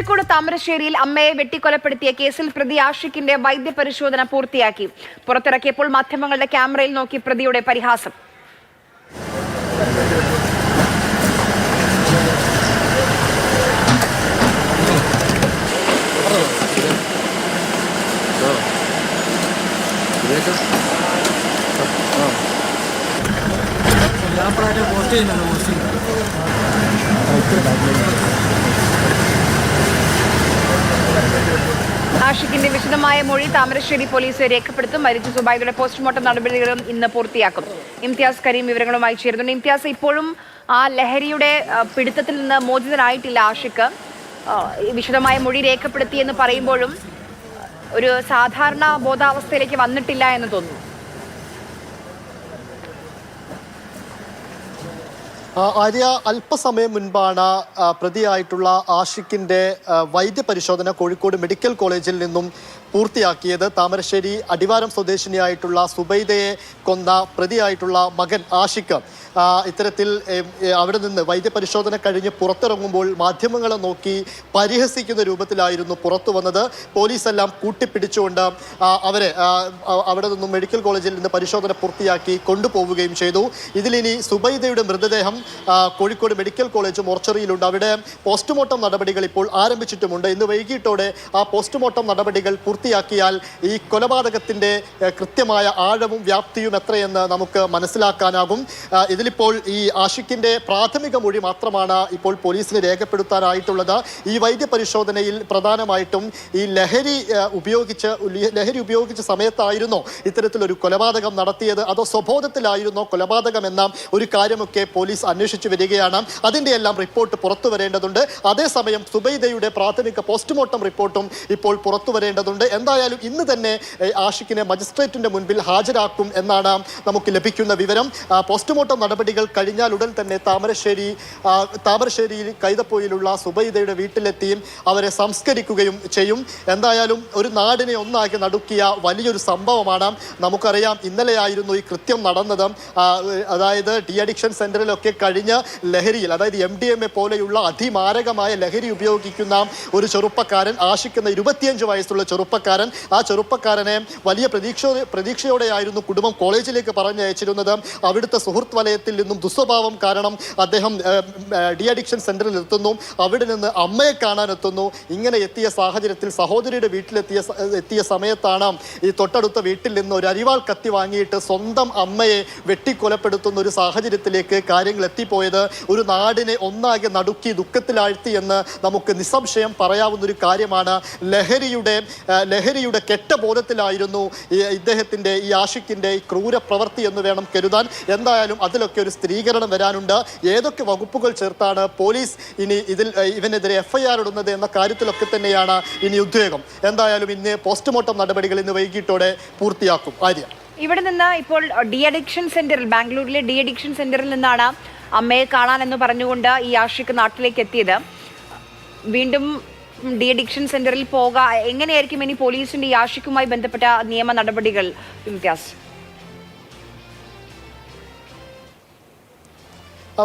കോഴിക്കോട് താമരശ്ശേരിയിൽ അമ്മയെ വെട്ടിക്കൊലപ്പെടുത്തിയ കേസിൽ പ്രതി ആഷിഖിന്റെ വൈദ്യപരിശോധന പൂർത്തിയാക്കി. പുറത്തിറക്കിയപ്പോൾ മാധ്യമങ്ങളുടെ ക്യാമറയിൽ നോക്കി പ്രതിയുടെ പരിഹാസം. ആഷിഖിന്റെ വിശദമായ മൊഴി താമരശ്ശേരി പോലീസ് രേഖപ്പെടുത്തും. മരിച്ച സുബൈദയുടെ പോസ്റ്റ്മോർട്ടം നടപടികളും ഇന്ന് പൂർത്തിയാക്കും. ഇംതിയാസ് കരീം വിവരങ്ങളുമായി ചേരുന്നുണ്ട്. ഇംതിയാസ്, ഇപ്പോഴും ആ ലഹരിയുടെ പിടുത്തത്തിൽ നിന്ന് മോചിതനായിട്ടില്ല ആഷിഖ്. വിശദമായ മൊഴി രേഖപ്പെടുത്തിയെന്ന് പറയുമ്പോഴും ഒരു സാധാരണ ബോധാവസ്ഥയിലേക്ക് വന്നിട്ടില്ല എന്ന് തോന്നുന്നു. ആര്യ, അല്പസമയം മുൻപാണ് പ്രതിയായിട്ടുള്ള ആഷിഖിന്റെ വൈദ്യപരിശോധന കോഴിക്കോട് മെഡിക്കൽ കോളേജിൽ നിന്നും പൂർത്തിയാക്കിയത്. താമരശ്ശേരി അടിവാരം സ്വദേശിനിയായിട്ടുള്ള സുബൈദയെ കൊന്ന പ്രതിയായിട്ടുള്ള മകൻ ആഷിഖ് ഇത്തരത്തിൽ അവിടെ നിന്ന് വൈദ്യപരിശോധന കഴിഞ്ഞ് പുറത്തിറങ്ങുമ്പോൾ മാധ്യമങ്ങളെ നോക്കി പരിഹസിക്കുന്ന രൂപത്തിലായിരുന്നു പുറത്തു വന്നത്. പോലീസെല്ലാം കൂട്ടിപ്പിടിച്ചുകൊണ്ട് അവരെ അവിടെ നിന്നും മെഡിക്കൽ കോളേജിൽ നിന്ന് പരിശോധന പൂർത്തിയാക്കി കൊണ്ടുപോവുകയും ചെയ്തു. ഇതിലിനി സുബൈദയുടെ മൃതദേഹം കോഴിക്കോട് മെഡിക്കൽ കോളേജ് മോർച്ചറിയിലുണ്ട്. അവിടെ പോസ്റ്റ്മോർട്ടം നടപടികൾ ഇപ്പോൾ ആരംഭിച്ചിട്ടുമുണ്ട്. ഇന്ന് വൈകിട്ടോടെ ആ പോസ്റ്റ്മോർട്ടം നടപടികൾ പൂർത്തിയാക്കിയാൽ ഈ കൊലപാതകത്തിൻ്റെ കൃത്യമായ ആഴവും വ്യാപ്തിയും എത്രയെന്ന് നമുക്ക് മനസ്സിലാക്കാനാകും. ഇതിലിപ്പോൾ ഈ ആഷിഖിന്റെ പ്രാഥമിക മൊഴി മാത്രമാണ് ഇപ്പോൾ പോലീസിന് രേഖപ്പെടുത്താനായിട്ടുള്ളത്. ഈ വൈദ്യപരിശോധനയിൽ പ്രധാനമായിട്ടും ഈ ലഹരി ഉപയോഗിച്ച സമയത്തായിരുന്നോ ഇത്തരത്തിലൊരു കൊലപാതകം നടത്തിയത്, അതോ സ്വബോധത്തിലായിരുന്നോ കൊലപാതകം എന്ന ഒരു കാര്യമൊക്കെ പോലീസ് അന്വേഷിച്ചു വരികയാണ്. അതിൻ്റെ എല്ലാം റിപ്പോർട്ട് പുറത്തു വരേണ്ടതുണ്ട്. അതേസമയം സുബൈദയുടെ പ്രാഥമിക പോസ്റ്റ്മോർട്ടം റിപ്പോർട്ടും ഇപ്പോൾ പുറത്തു വരേണ്ടതുണ്ട്. എന്തായാലും ഇന്ന് തന്നെ ആഷിഖിനെ മജിസ്ട്രേറ്റിന്റെ മുൻപിൽ ഹാജരാക്കും എന്നാണ് നമുക്ക് ലഭിക്കുന്ന വിവരം. പോസ്റ്റ്മോർട്ടം നടപടികൾ കഴിഞ്ഞാൽ ഉടൻ തന്നെ താമരശ്ശേരിയിൽ കൈതപ്പൊയിലുള്ള സുബൈദയുടെ വീട്ടിലെത്തിയും അവരെ സംസ്കരിക്കുകയും ചെയ്യും. എന്തായാലും ഒരു നാടിനെ ഒന്നാക്കി നടുക്കിയ വലിയൊരു സംഭവമാണ്. നമുക്കറിയാം, ഇന്നലെയായിരുന്നു ഈ കൃത്യം നടന്നത്. അതായത് ഡി അഡിക്ഷൻ സെന്ററിലൊക്കെ കഴിഞ്ഞ ലഹരിയിൽ, അതായത് MDMA പോലെയുള്ള അതിമാരകമായ ലഹരി ഉപയോഗിക്കുന്ന ഒരു ചെറുപ്പക്കാരൻ, ആഷിക്കുന്ന 25 വയസ്സുള്ള ചെറുപ്പക്കാരൻ, ആ ചെറുപ്പക്കാരനെ വലിയ പ്രതീക്ഷയോടെയായിരുന്നു കുടുംബം കോളേജിലേക്ക് പറഞ്ഞയച്ചിരുന്നത്. അവിടുത്തെ സുഹൃത്ത് വലയത്തിൽ നിന്നും ദുസ്വഭാവം കാരണം അദ്ദേഹം ഡി അഡിക്ഷൻ സെന്ററിൽ എത്തുന്നു. അവിടെ നിന്ന് അമ്മയെ കാണാൻ എത്തുന്നു. ഇങ്ങനെ എത്തിയ സാഹചര്യത്തിൽ സഹോദരിയുടെ വീട്ടിലെത്തിയ സമയത്താണ് ഈ തൊട്ടടുത്ത വീട്ടിൽ നിന്ന് ഒരു അരിവാൾ കത്തി വാങ്ങിയിട്ട് സ്വന്തം അമ്മയെ വെട്ടിക്കൊലപ്പെടുത്തുന്ന ഒരു സാഹചര്യത്തിലേക്ക് കാര്യങ്ങൾ എത്തിപ്പോയത്. ഒരു നാടിനെ ഒന്നാകെ നടുക്കി ദുഃഖത്തിലാഴ്ത്തി എന്ന് നമുക്ക് നിസ്സംശയം പറയാവുന്ന ഒരു കാര്യമാണ്. ലഹരിയുടെ കെട്ട ബോധത്തിലായിരുന്നു ഇദ്ദേഹത്തിൻ്റെ, ഈ ആഷിഖിൻ്റെ ഈ ക്രൂര പ്രവൃത്തി എന്ന് വേണം കരുതാൻ. എന്തായാലും അതിലൊക്കെ ഒരു സ്ഥിരീകരണം വരാനുണ്ട്. ഏതൊക്കെ വകുപ്പുകൾ ചേർത്താണ് പോലീസ് ഇനി ഇവനെതിരെ FIR ഇടുന്നത് എന്ന കാര്യത്തിലൊക്കെ തന്നെയാണ് ഇനി ഉദ്വേഗം. എന്തായാലും ഇന്ന് പോസ്റ്റ്മോർട്ടം നടപടികൾ ഇന്ന് വൈകിട്ടോടെ പൂർത്തിയാക്കും. ആര്യ, ഇവിടെ നിന്ന് ഇപ്പോൾ ഡി അഡിക്ഷൻ സെന്ററിൽ, ബാംഗ്ലൂരിലെ ഡി അഡിക്ഷൻ സെന്ററിൽ നിന്നാണ് അമ്മയെ കാണാനെന്ന് പറഞ്ഞുകൊണ്ട് ഈ ആഷിഖ് നാട്ടിലേക്ക് എത്തിയത്. വീണ്ടും ഡി അഡിക്ഷൻ സെന്ററിൽ എങ്ങനെയായിരിക്കും ഇനി പോലീസിന്റെ ഈ ആഷിഖുമായി ബന്ധപ്പെട്ട നിയമ നടപടികൾ? ഇംതിയാസ്,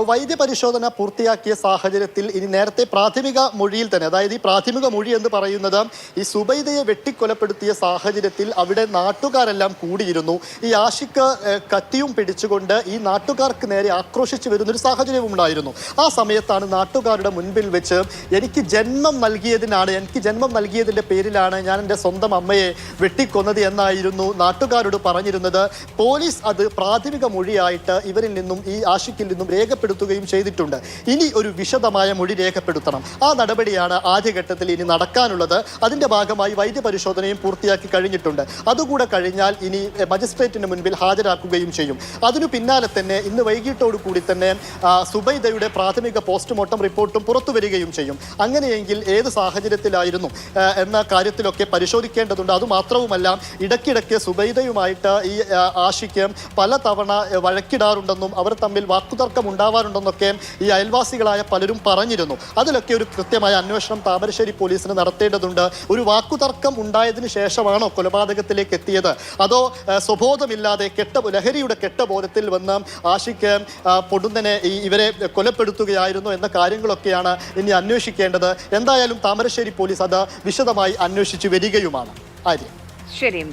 വൈദ്യപരിശോധന പൂർത്തിയാക്കിയ സാഹചര്യത്തിൽ ഇനി നേരത്തെ പ്രാഥമിക മൊഴിയിൽ തന്നെ, അതായത് ഈ പ്രാഥമിക മൊഴി എന്ന് പറയുന്നത് ഈ സുബൈദയെ വെട്ടിക്കൊലപ്പെടുത്തിയ സാഹചര്യത്തിൽ അവിടെ നാട്ടുകാരെല്ലാം കൂടിയിരുന്നു. ഈ ആഷിഖ് കത്തിയും പിടിച്ചുകൊണ്ട് ഈ നാട്ടുകാർക്ക് നേരെ ആക്രോശിച്ചു വരുന്നൊരു സാഹചര്യവും ഉണ്ടായിരുന്നു. ആ സമയത്താണ് നാട്ടുകാരുടെ മുൻപിൽ വെച്ച് എനിക്ക് ജന്മം നൽകിയതിൻ്റെ പേരിലാണ് ഞാൻ എൻ്റെ സ്വന്തം അമ്മയെ വെട്ടിക്കൊന്നത് എന്നായിരുന്നു നാട്ടുകാരോട് പറഞ്ഞിരുന്നത്. പോലീസ് അത് പ്രാഥമിക മൊഴിയായിട്ട് ഇവരിൽ നിന്നും, ഈ ആഷിഖിൽ നിന്നും രേഖപ്പെടുത്തുകയും ചെയ്തിട്ടുണ്ട്. ഇനി ഒരു വിശദമായ മൊഴി രേഖപ്പെടുത്തണം. ആ നടപടിയാണ് ആദ്യഘട്ടത്തിൽ ഇനി നടക്കാനുള്ളത്. അതിൻ്റെ ഭാഗമായി വൈദ്യപരിശോധനയും പൂർത്തിയാക്കി കഴിഞ്ഞിട്ടുണ്ട്. അതുകൂടെ കഴിഞ്ഞാൽ ഇനി മജിസ്ട്രേറ്റിന് മുൻപിൽ ഹാജരാക്കുകയും ചെയ്യും. അതിനു പിന്നാലെ തന്നെ ഇന്ന് വൈകിട്ടോടു കൂടി തന്നെ സുബൈദയുടെ പ്രാഥമിക പോസ്റ്റ്മോർട്ടം റിപ്പോർട്ടും പുറത്തു വരികയും ചെയ്യും. അങ്ങനെയെങ്കിൽ ഏത് സാഹചര്യത്തിലായിരുന്നു എന്ന കാര്യത്തിലൊക്കെ പരിശോധിക്കേണ്ടതുണ്ട്. അതുമാത്രവുമല്ല, ഇടയ്ക്കിടയ്ക്ക് സുബൈദയുമായിട്ട് ഈ ആഷിഖ് പലതവണ വഴക്കിടാറുണ്ടെന്നും അവർ തമ്മിൽ വാക്കുതർക്കം ഉണ്ടാവാറുണ്ടെന്നൊക്കെ ഈ അയൽവാസികളായ പലരും പറഞ്ഞിരുന്നു. അതിലൊക്കെ ഒരു കൃത്യമായ അന്വേഷണം താമരശ്ശേരി പോലീസിന് നടത്തേണ്ടതുണ്ട്. ഒരു വാക്കുതർക്കം ഉണ്ടായതിനു ശേഷമാണോ കൊലപാതകത്തിലേക്ക് എത്തിയത്, അതോ സ്വബോധമില്ലാതെ ലഹരിയുടെ കെട്ടബോധത്തിൽ വന്ന് ആഷിക്ക് പൊടുന്നനെ ഇവരെ കൊലപ്പെടുത്തുകയായിരുന്നു എന്ന കാര്യങ്ങളൊക്കെയാണ് ഇനി അന്വേഷിക്കേണ്ടത്. എന്തായാലും താമരശ്ശേരി പോലീസ് അത് വിശദമായി അന്വേഷിച്ചു വരികയുമാണ്. ആര്യ. ശരി.